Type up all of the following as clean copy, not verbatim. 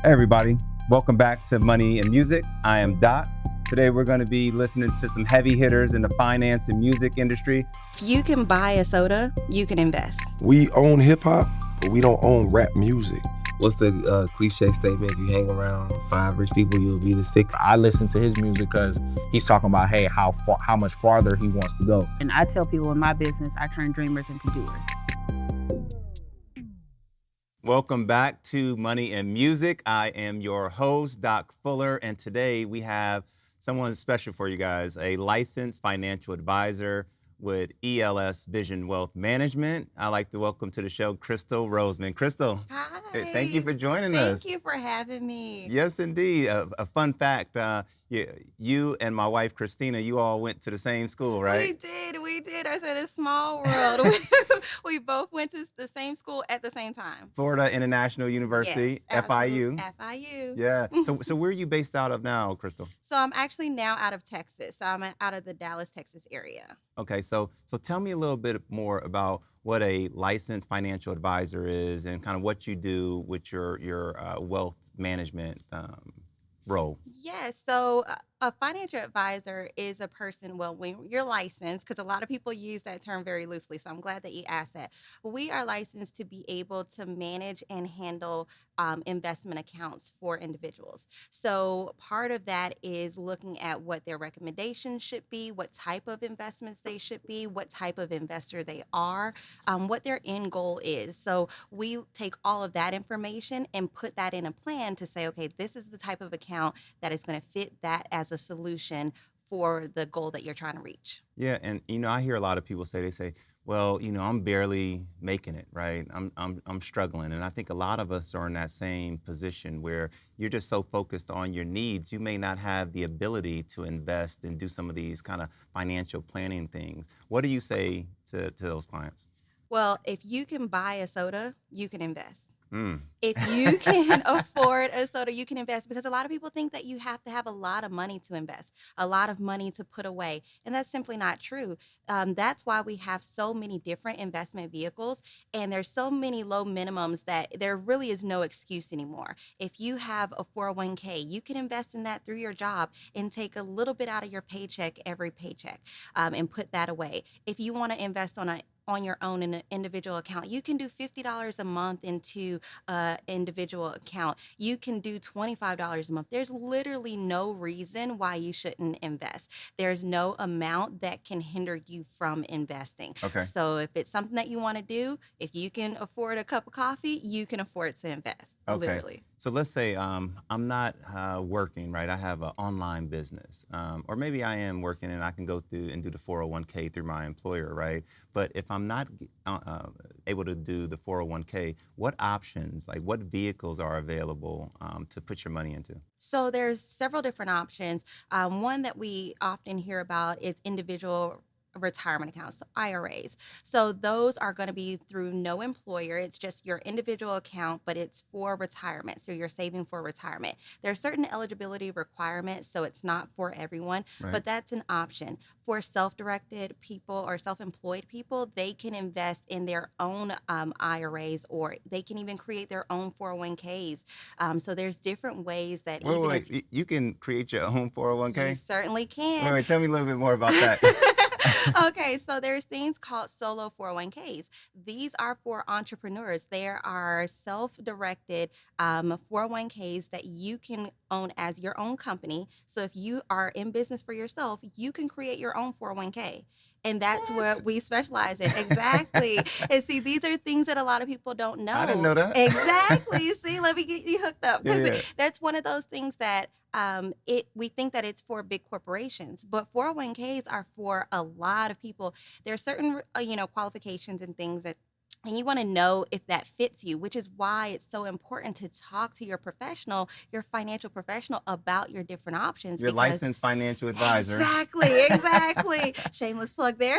Hey everybody, welcome back to Money and Music. I am Doc. Today we're going to be listening to some heavy hitters in the finance and music industry. If you can buy a soda, you can invest. We own hip hop, but we don't own rap music. What's the cliche statement? If you hang around 5 rich people, you'll be the 6th. I listen to his music because he's talking about, hey, how much farther he wants to go. And I tell people in my business, I turn dreamers into doers. Welcome back to Money and Music. I am your host, Doc Fuller, and today we have someone special for you guys, a licensed financial advisor with ELS Vision Wealth Management. I'd like to welcome to the show, Crystal Roseman. Crystal. Hi. Thank you for joining us. Thank you for having me. Yes, indeed. A fun fact, you and my wife, Christina, you all went to the same school, right? We did. I said a small world. We both went to the same school at the same time. Florida International University, yes, FIU. FIU. Yeah. So where are you based out of now, Crystal? So I'm actually now out of Texas. So I'm out of the Dallas, Texas area. Okay. So tell me a little bit more about what a licensed financial advisor is and kind of what you do with your wealth management role. Yes. So a financial advisor is a person, well, when you're licensed, because a lot of people use that term very loosely. So I'm glad that you asked that. We are licensed to be able to manage and handle investment accounts for individuals. So part of that is looking at what their recommendations should be, what type of investments they should be, what type of investor they are, what their end goal is. So we take all of that information and put that in a plan to say, okay, this is the type of account that is going to fit that as a solution for the goal that you're trying to reach. Yeah, and I hear a lot of people say, well, I'm barely making it, right? I'm struggling, and I think a lot of us are in that same position where you're just so focused on your needs, you may not have the ability to invest and do some of these kind of financial planning things. What do you say to those clients? Well, if you can buy a soda, you can invest. If you can afford a soda, you can invest, because a lot of people think that you have to have a lot of money to invest, a lot of money to put away. And that's simply not true. That's why we have so many different investment vehicles, and there's so many low minimums that there really is no excuse anymore. If you have a 401k, you can invest in that through your job and take a little bit out of your paycheck every paycheck and put that away. If you want to invest on your own in an individual account, you can do $50 a month into an individual account. You can do $25 a month. There's literally no reason why you shouldn't invest. There's no amount that can hinder you from investing. Okay. So if it's something that you want to do, if you can afford a cup of coffee, you can afford to invest. Okay. Literally. So let's say I'm not working, right? I have an online business, or maybe I am working and I can go through and do the 401k through my employer, right? But if I'm not able to do the 401k, what options, like what vehicles are available to put your money into? So there's several different options. One that we often hear about is individual retirement accounts, so IRAs. So those are going to be through no employer. It's just your individual account, but it's for retirement. So you're saving for retirement. There are certain eligibility requirements, so it's not for everyone, Right. but that's an option. For self-directed people or self-employed people, they can invest in their own IRAs, or they can even create their own 401ks. So there's different ways that Wait, you can create your own 401k? You certainly can. Wait, tell me a little bit more about that. Okay, so there's things called solo 401ks. These are for entrepreneurs. There are self-directed 401ks that you can own as your own company. So if you are in business for yourself, you can create your own 401k. And that's what we specialize in. Exactly. And see, these are things that a lot of people don't know. I didn't know that. Exactly. See, let me get you hooked up. Yeah. That's one of those things that we think that it's for big corporations, but 401ks are for a lot of people. There are certain, qualifications and things that, and you want to know if that fits you, which is why it's so important to talk to your financial professional about your different options. Your licensed financial advisor. Exactly. Shameless plug there.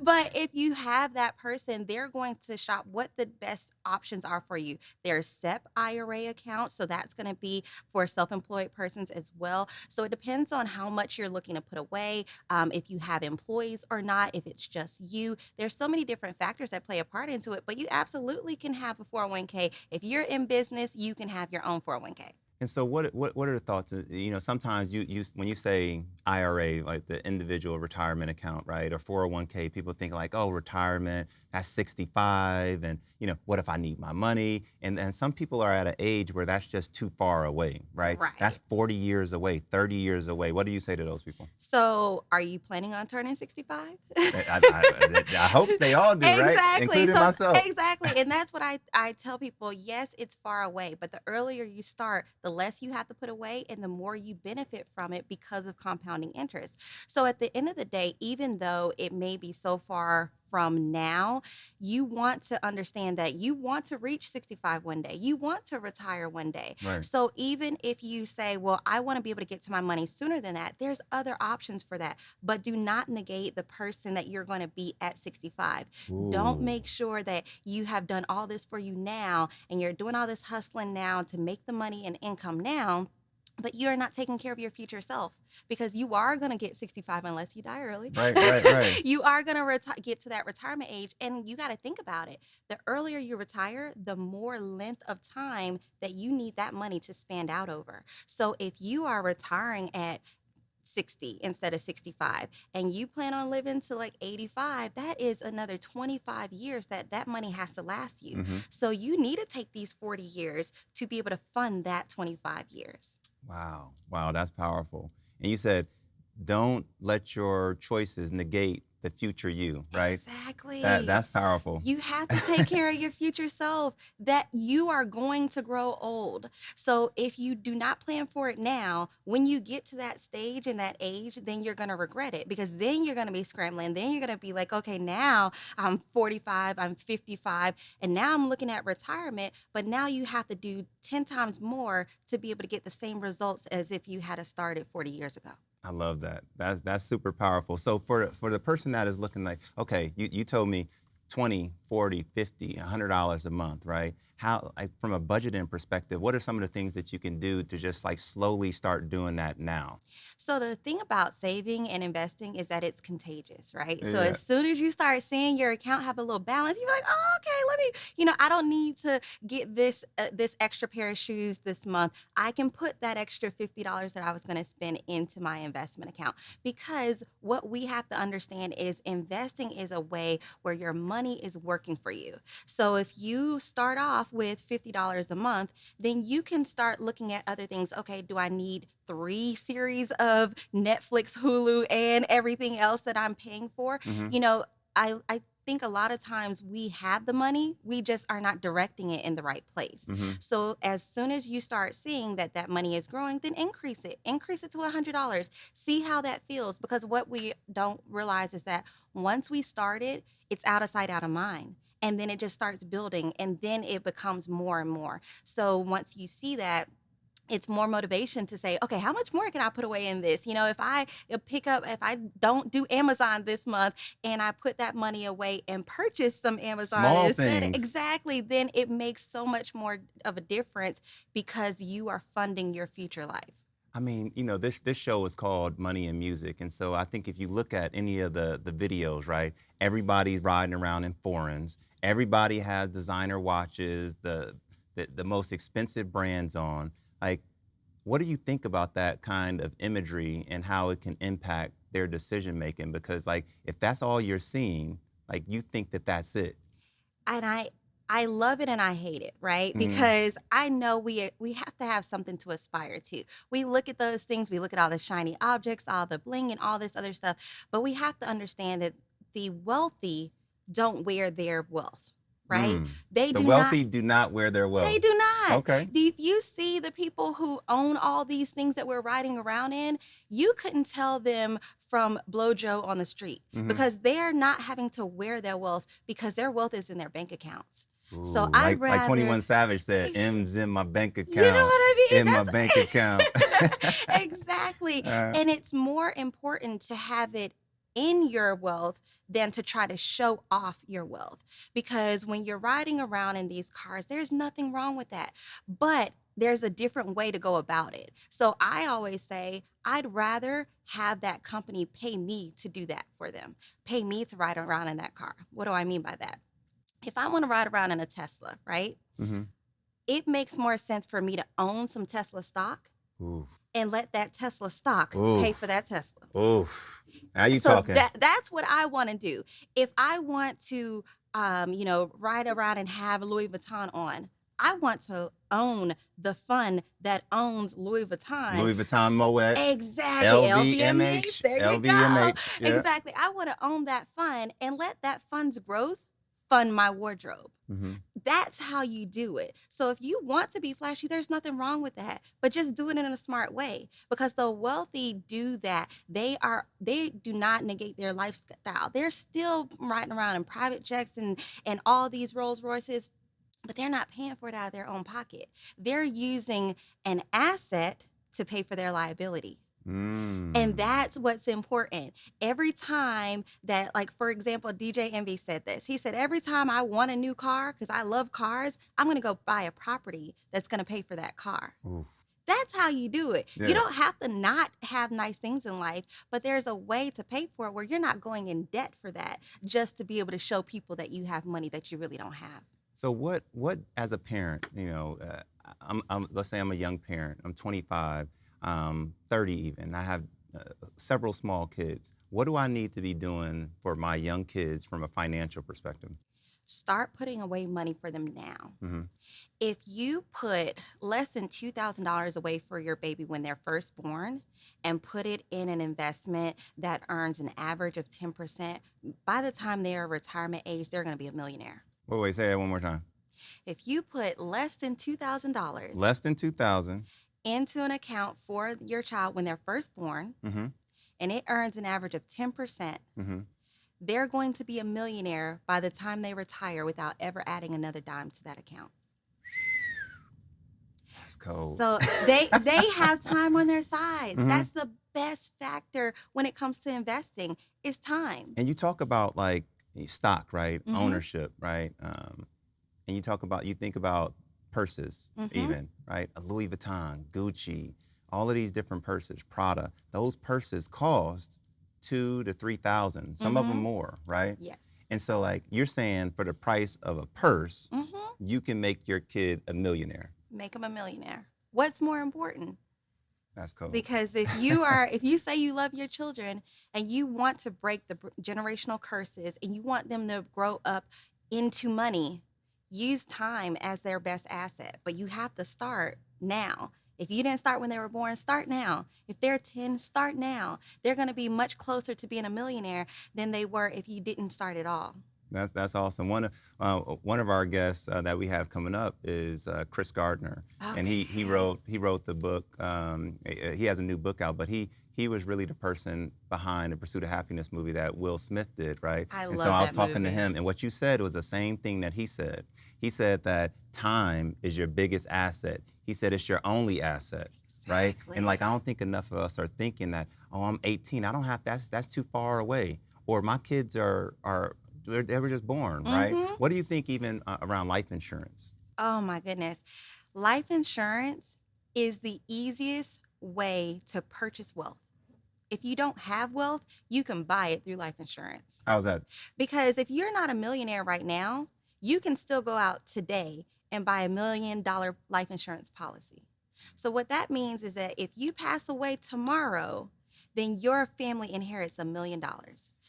But if you have that person, they're going to shop what the best options are for you. There's SEP IRA accounts, so that's going to be for self-employed persons as well. So it depends on how much you're looking to put away, if you have employees or not, if it's just you. There's so many different factors that play a a part into it, but you absolutely can have a 401k. If you're in business, you can have your own 401k. And so what are the thoughts? Sometimes you when you say IRA, like the individual retirement account, right, or 401k, people think like, oh, retirement, that's 65, and what if I need my money? And some people are at an age where that's just too far away, right? Right. That's 40 years away, 30 years away. What do you say to those people? So are you planning on turning 65? I hope they all do, right? Exactly. Including myself. Exactly. And that's what I tell people. Yes, it's far away, but the earlier you start, the less you have to put away and the more you benefit from it because of compounding interest. So at the end of the day, even though it may be so far from now, you want to understand that you want to reach 65 one day. You want to retire one day. Right. So even if you say, well, I want to be able to get to my money sooner than that, there's other options for that. But do not negate the person that you're going to be at 65. Ooh. Don't make sure that you have done all this for you now and you're doing all this hustling now to make the money and income now, but you're not taking care of your future self, because you are going to get 65 unless you die early. Right. You are going to get to that retirement age, and you got to think about it. The earlier you retire, the more length of time that you need that money to span out over. So if you are retiring at 60 instead of 65 and you plan on living to like 85, that is another 25 years that money has to last you. Mm-hmm. So you need to take these 40 years to be able to fund that 25 years. Wow, that's powerful. And you said, don't let your choices negate the future you, right? Exactly. That's powerful. You have to take care of your future self, that you are going to grow old. So if you do not plan for it now, when you get to that stage and that age, then you're going to regret it, because then you're going to be scrambling. Then you're going to be like, okay, now I'm 45, I'm 55, and now I'm looking at retirement, but now you have to do 10 times more to be able to get the same results as if you had started 40 years ago. I love that. That's super powerful. So for the person that is looking like, okay, you told me 20, 40, 50, $100 a month, right? How, like, from a budgeting perspective, what are some of the things that you can do to just like slowly start doing that now? So the thing about saving and investing is that it's contagious, right? So Yeah. as soon as you start seeing your account have a little balance, you're like, oh, okay, let me, I don't need to get this extra pair of shoes this month. I can put that extra $50 that I was going to spend into my investment account, because what we have to understand is investing is a way where your money is working for you. So if you start off with $50 a month, then you can start looking at other things. Okay, do I need 3 series of Netflix, Hulu, and everything else that I'm paying for? Mm-hmm. I think a lot of times we have the money, we just are not directing it in the right place. Mm-hmm. So as soon as you start seeing that money is growing, then increase it to $100. See how that feels, because what we don't realize is that once we start it, it's out of sight, out of mind. And then it just starts building, and then it becomes more and more. So once you see that, it's more motivation to say, okay, how much more can I put away in this? If I don't do Amazon this month and I put that money away and purchase some Amazon Small instead, things. exactly, then it makes so much more of a difference, because you are funding your future life. I mean, this show is called Money and Music. And so I think if you look at any of the videos, right, everybody's riding around in foreigns. Everybody has designer watches, the most expensive brands on. Like, what do you think about that kind of imagery and how it can impact their decision making? Because, like, if that's all you're seeing, like, you think that that's it. And I love it and I hate it, right? Mhm. Because I know we have to have something to aspire to. We look at those things, we look at all the shiny objects, all the bling and all this other stuff, but we have to understand that the wealthy don't wear their wealth, right? The wealthy do not wear their wealth. They do not. Okay. If you see the people who own all these things that we're riding around in, you couldn't tell them from Blow Joe on the street, because they're not having to wear their wealth, because their wealth is in their bank accounts. So I'd rather, like 21 Savage said, M's in my bank account. You know what I mean? In my bank account. Exactly. And it's more important to have it in your wealth than to try to show off your wealth. Because when you're riding around in these cars, there's nothing wrong with that. But there's a different way to go about it. So I always say, I'd rather have that company pay me to do that for them. Pay me to ride around in that car. What do I mean by that? if I want to ride around in a Tesla, right? Mm-hmm. It makes more sense for me to own some Tesla stock Ooh. and let that Tesla stock Ooh. pay for that Tesla. Oof. Now you So talking. that's what I want to do. If I want to, ride around and have Louis Vuitton on, I want to own the fund that owns Louis Vuitton. Louis Vuitton Moet. Exactly. LVMH. There you go. LVMH. Yeah. Exactly. I want to own that fund and let that fund's growth fund my wardrobe. Mm-hmm. That's how you do it. So if you want to be flashy, there's nothing wrong with that, but just do it in a smart way, because the wealthy do that. They do not negate their lifestyle. They're still riding around in private jets and all these Rolls Royces, but they're not paying for it out of their own pocket. They're using an asset to pay for their liability. And that's what's important. Every time that, like, for example, DJ Envy said this. He said, every time I want a new car, because I love cars, I'm going to go buy a property that's going to pay for that car. Oof. That's how you do it. Yeah. You don't have to not have nice things in life, but there's a way to pay for it where you're not going in debt for that, just to be able to show people that you have money that you really don't have. So what as a parent, let's say I'm a young parent, I'm 25, 30 even, I have several small kids. What do I need to be doing for my young kids from a financial perspective? Start putting away money for them now. Mm-hmm. If you put less than $2,000 away for your baby when they're first born and put it in an investment that earns an average of 10%, by the time they're retirement age, they're going to be a millionaire. Wait, say that one more time. If you put less than $2,000 Less than 2,000 into an account for your child when they're first born, Mm-hmm. and it earns an average of 10%, Mm-hmm. they're going to be a millionaire by the time they retire without ever adding another dime to that account. That's cold. So they have time on their side. Mhm. That's the best factor when it comes to investing is time. And you talk about like stock, right? Mhm. Ownership, right? And you think about purses, Mhm. even, right? A Louis Vuitton, Gucci, all of these different purses, Prada. Those purses cost $2,000 to $3,000, some of them Mhm. more, right? Yes. And so, like you're saying, for the price of a purse, Mm-hmm. you can make your kid a millionaire. Make them a millionaire. What's more important? That's cool. Because if you say you love your children and you want to break the generational curses and you want them to grow up into money, use time as their best asset. But you have to start now. If you didn't start when they were born, start now. If they're 10, start now. They're going to be much closer to being a millionaire than they were if you didn't start at all. That's awesome. One of our guests that we have coming up is Chris Gardner, and he wrote the book. He has a new book out, but he was really the person behind the Pursuit of Happiness movie that Will Smith did, right? I and love so I was that talking to movie. him, and what you said was the same thing that he said. He said that time is your biggest asset. He said it's your only asset. Right? Exactly. And like, I don't think enough of us are thinking that, oh, I'm 18, I don't have, that's too far away. Or my kids they were just born, right? Mhm. What do you think even around life insurance? Oh my goodness. Life insurance is the easiest way to purchase wealth. If you don't have wealth, you can buy it through life insurance. How's that? Because if you're not a millionaire right now, you can still go out today and buy $1 million life insurance policy. So what that means is that if you pass away tomorrow, then your family inherits $1 million.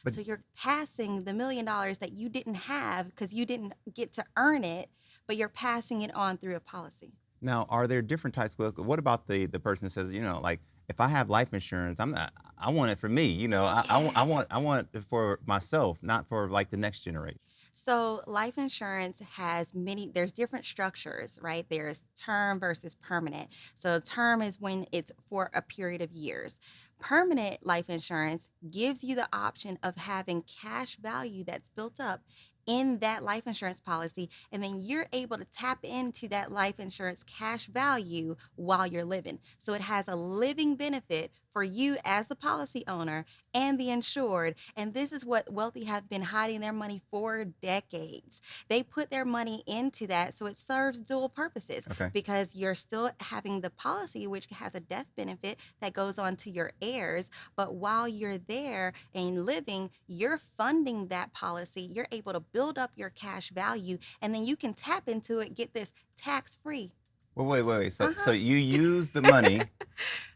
But- So you're passing the $1 million that you didn't have because you didn't get to earn it, but you're passing it on through a policy. Now, are there different types of, what about the person that says, like, if I have life insurance, I want it for me, I want it for myself, not for like the next generation. So life insurance has there's different structures, right? There's term versus permanent. So term is when it's for a period of years. Permanent life insurance gives you the option of having cash value that's built up in that life insurance policy, and then you're able to tap into that life insurance cash value while you're living. So it has a living benefit for you as the policy owner and the insured. And this is what wealthy have been hiding their money for decades. They put their money into that so it serves dual purposes. Okay. Because you're still having the policy, which has a death benefit that goes on to your heirs. But while you're there and living, you're funding that policy. You're able to build up your cash value, and then you can tap into it, get this tax-free. Well, wait. So Uh-huh. you use the money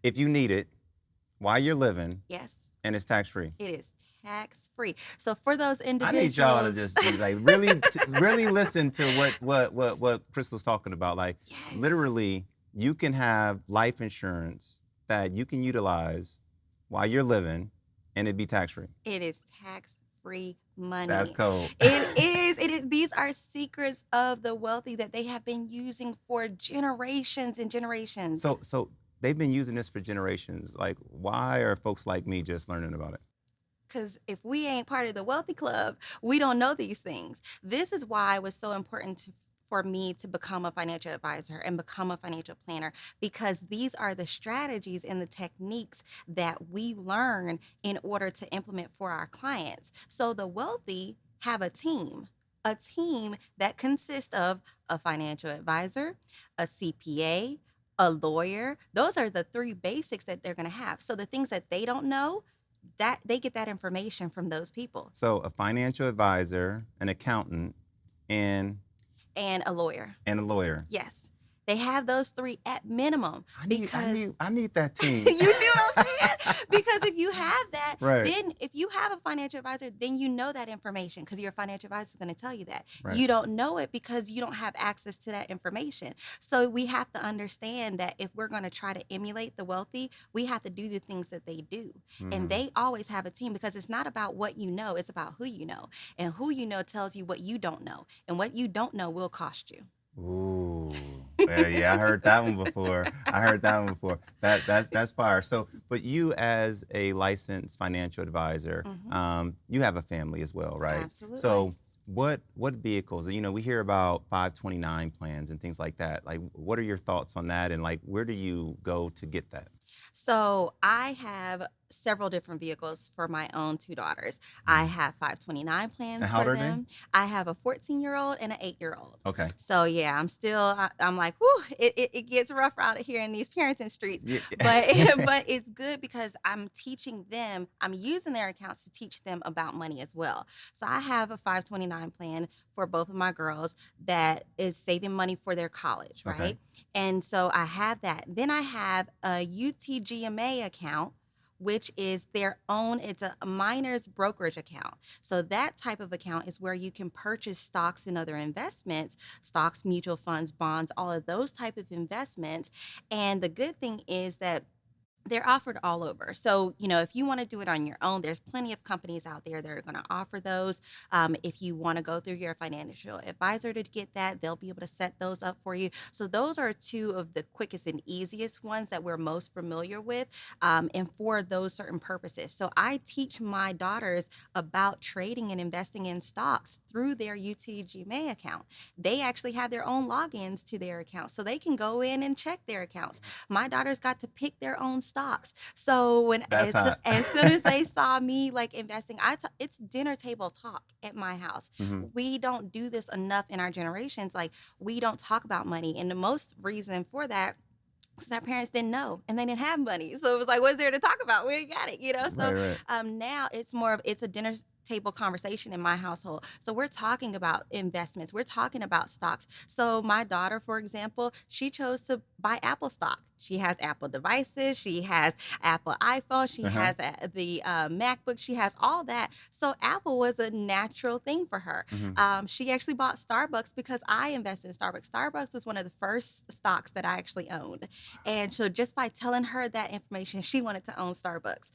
if you need it while you're living, Yes, and it's tax free. it is tax-free. So for those I individuals, need y'all to just like really listen to what Crystal's talking about. Like Yes. literally, you can have life insurance that you can utilize while you're living, and it'd be tax free. it is tax-free money. That's cold. It is. It is. These are secrets of the wealthy that they have been using for generations and generations. So they've been using this for generations. Like, why are folks like me just learning about it? Because if we ain't part of the wealthy club, we don't know these things. This is why it was so important for me to become a financial advisor and become a financial planner, because these are the strategies and the techniques that we learn in order to implement for our clients. So the wealthy have a team that consists of a financial advisor, a CPA, a lawyer. Those are the three basics that they're going to have. So the things that they don't know, that they get that information from those people. So a financial advisor, an accountant, and A lawyer. a lawyer. Yes. They have those three at minimum. I need that team. You see what I'm saying? Because if you have that, Right. then if you have a financial advisor, then you know that information because your financial advisor is going to tell you that. Right. You don't know it because you don't have access to that information. So we have to understand that if we're going to try to emulate the wealthy, we have to do the things that they do. And they always have a team because it's not about what you know, it's about who you know. And who you know tells you what you don't know. And what you don't know will cost you. Ooh, yeah, I heard that one before. That's fire. So, but you as a licensed financial advisor, you have a family as well, right? Absolutely. So, what vehicles? You know, we hear about 529 plans and things like that. Like, what are your thoughts on that? And like, where do you go to get that? So I have several different vehicles for my own two daughters. I have 529 plans And how old for are they? them. I have a 14-year-old and an 8-year-old. Okay. So yeah, I'm like, whew, it gets rough out here in these parenting streets. Yeah. But it's good because I'm teaching them, I'm using their accounts to teach them about money as well. So I have a 529 plan for both of my girls that is saving money for their college, right? Okay. And so I have that. Then I have a UTGMA account, which is their own, it's a minor's brokerage account. So that type of account is where you can purchase stocks and other investments, stocks, mutual funds, bonds, all of those type of investments. And the good thing is that they're offered all over. So, you know, if you want to do it on your own, there's plenty of companies out there that are going to offer those. If you want to go through your financial advisor to get that, they'll be able to set those up for you. So those are two of the quickest and easiest ones that we're most familiar with, and for those certain purposes. So I teach my daughters about trading and investing in stocks through their UTGMA account. They actually have their own logins to their accounts, so they can go in and check their accounts. My daughters got to pick their own stocks. So as soon as they saw me like investing, it's dinner table talk at my house. We don't do this enough in our generations. Like, we don't talk about money, and the most reason for that, because our parents didn't know and they didn't have money. So it was like, what's there to talk about? We ain't got it, you know? So Right. Now it's a dinner table conversation in my household. So we're talking about investments. We're talking about stocks. So my daughter, for example, she chose to buy Apple stock. She has Apple devices. She has Apple iPhone. She has the MacBook. She has all that. So Apple was a natural thing for her. She actually bought Starbucks because I invested in Starbucks. Starbucks was one of the first stocks that I actually owned. And so just by telling her that information, she wanted to own Starbucks.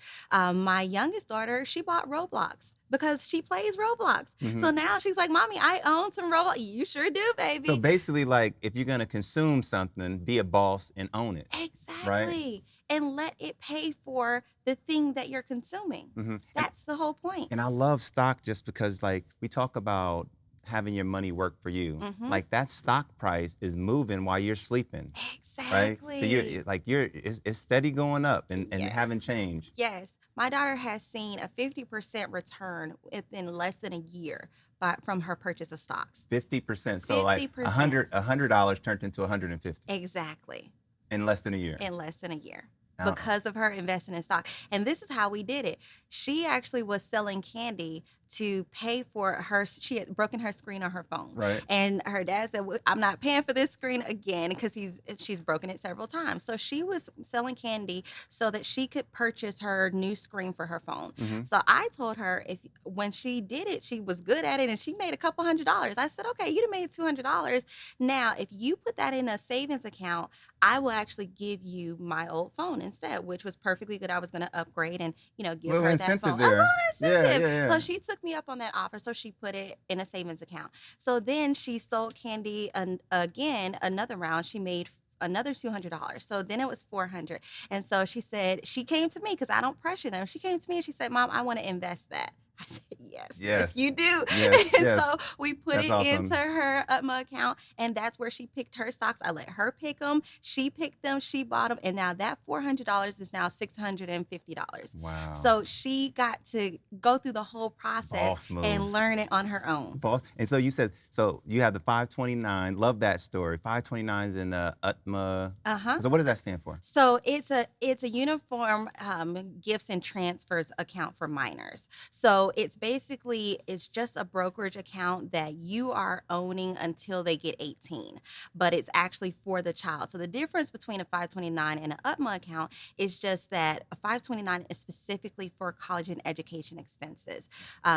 My youngest daughter, she bought Roblox because she plays Roblox. So now she's like, Mommy, I own some Roblox. You sure do, baby. So basically, like, if you're gonna consume something, be a boss and own it. Exactly. Right? And let it pay for the thing that you're consuming. That's the whole point. And I love stock just because, like, we talk about having your money work for you. Like, that stock price is moving while you're sleeping. Exactly. Right? So it's steady going up and Yes. haven't changed. Yes. My daughter has seen a 50% return within less than a year from her purchase of stocks. 50%. So like 50%. $100 turned into $150 Exactly. in less than a year. In less than a year. because of her investing in stock. And this is how we did it. She actually was selling candy to pay for her. She had broken her screen on her phone. Right. And her dad said, I'm not paying for this screen again because she's broken it several times. So she was selling candy so that she could purchase her new screen for her phone. Mm-hmm. So I told her when she did it, she was good at it and she made a couple $100s. I said, okay, you done made $200. Now, if you put that in a savings account, I will actually give you my old phone instead, which was perfectly good. I was going to upgrade and, give Little her that incentive phone. there. A little incentive. Yeah. So she took me up on that offer. So she put it in a savings account. So then she sold candy again, another round. She made another $200. So then it was $400. And so she said, she came to me because I don't pressure them. She came to me and she said, Mom, I want to invest that. I said, yes, you do. Yes, And yes. so we put That's it awesome. into her UTMA account, and that's where she picked her stocks. I let her pick them. She picked them. She bought them. And now that $400 is now $650. Wow. So she got to go through the whole process Boss moves. and learn it on her own. Boss. And so you said, so you have the 529. Love that story. 529 is in the UTMA. Uh-huh. So what does that stand for? So it's a uniform gifts and transfers account for minors. So it's just a brokerage account that you are owning until they get 18, but it's actually for the child. So the difference between a 529 and an UTMA account is just that a 529 is specifically for college and education expenses.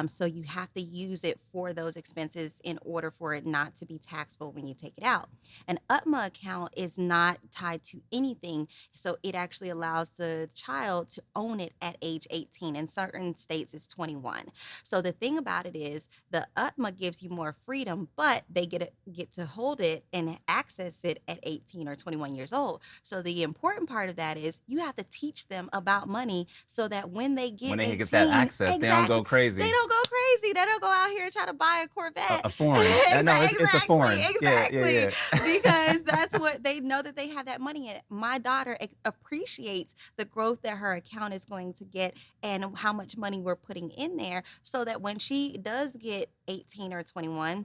So you have to use it for those expenses in order for it not to be taxable when you take it out. An UTMA account is not tied to anything, so it actually allows the child to own it at age 18. In certain states, it's 21. So the thing about it is the UTMA gives you more freedom, but they get to hold it and access it at 18 or 21 years old. So the important part of that is you have to teach them about money so that when they get 18, that access, they don't go crazy. They don't go crazy. They don't go out here and try to buy a Corvette. A foreign. No, it's a foreign. Exactly. Yeah. Because that's what they know, that they have that money in it. My daughter appreciates the growth that her account is going to get and how much money we're putting in there, so that when she does get 18 or 21,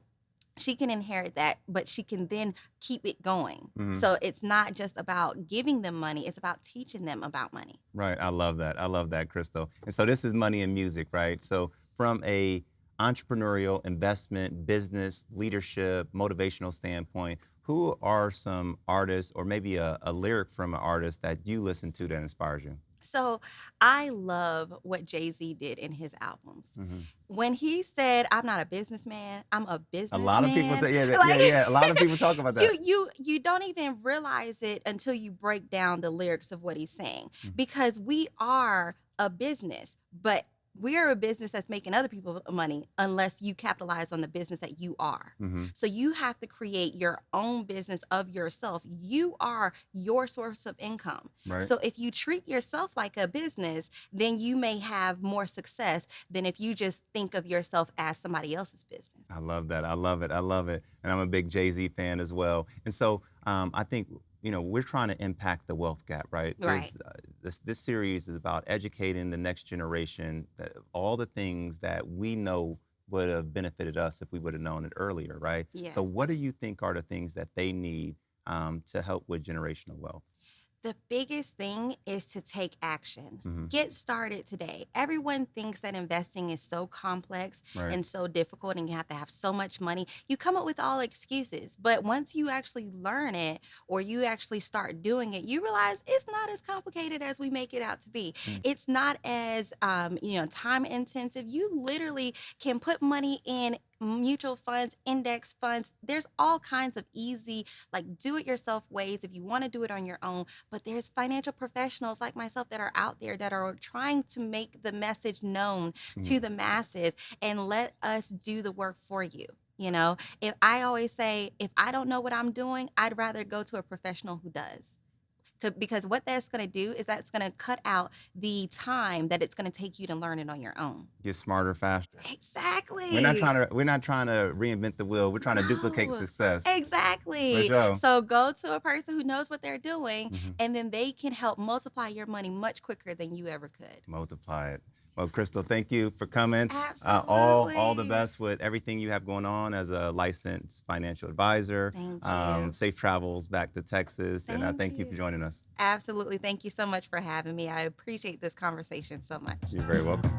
she can inherit that, but she can then keep it going. Mm-hmm. So it's not just about giving them money, it's about teaching them about money. Right. I love that, Crystal. And so this is money and music, right? So from a entrepreneurial, investment, business, leadership, motivational standpoint, who are some artists or maybe a lyric from an artist that you listen to that inspires you? So I love what Jay-Z did in his albums. Mm-hmm. When he said, I'm not a businessman, I'm a businessman. A lot of people say, yeah. A lot of people talk about that. You don't even realize it until you break down the lyrics of what he's saying. Mm-hmm. Because we are a business, but we're a business that's making other people money unless you capitalize on the business that you are. Mm-hmm. So you have to create your own business of yourself. You are your source of income. Right. So if you treat yourself like a business, then you may have more success than if you just think of yourself as somebody else's business. I love that. I love it. And I'm a big Jay-Z fan as well. And so I think, we're trying to impact the wealth gap, right? Right. This series is about educating the next generation, all the things that we know would have benefited us if we would have known it earlier, right? Yes. So what do you think are the things that they need to help with generational wealth? The biggest thing is to take action. Mm-hmm. Get started today. Everyone thinks that investing is so complex and so difficult and you have to have so much money. You come up with all excuses, but once you actually learn it or you actually start doing it, you realize it's not as complicated as we make it out to be. Mm-hmm. It's not as time intensive. You literally can put money in mutual funds, index funds. There's all kinds of easy, do-it-yourself ways if you want to do it on your own. But there's financial professionals like myself that are out there that are trying to make the message known to the masses and let us do the work for you. If I always say, if I don't know what I'm doing, I'd rather go to a professional who does. Because what that's going to do is that's going to cut out the time that it's going to take you to learn it on your own. Get smarter, faster. Exactly. We're not trying to reinvent the wheel. We're trying to duplicate success. Exactly. Sure. So go to a person who knows what they're doing, and then they can help multiply your money much quicker than you ever could. Multiply it. Well, Crystal, thank you for coming. Absolutely. All the best with everything you have going on as a licensed financial advisor. Thank you. Safe travels back to Texas. And thank you for you. joining us. Absolutely. Thank you so much for having me. I appreciate this conversation so much. You're very welcome.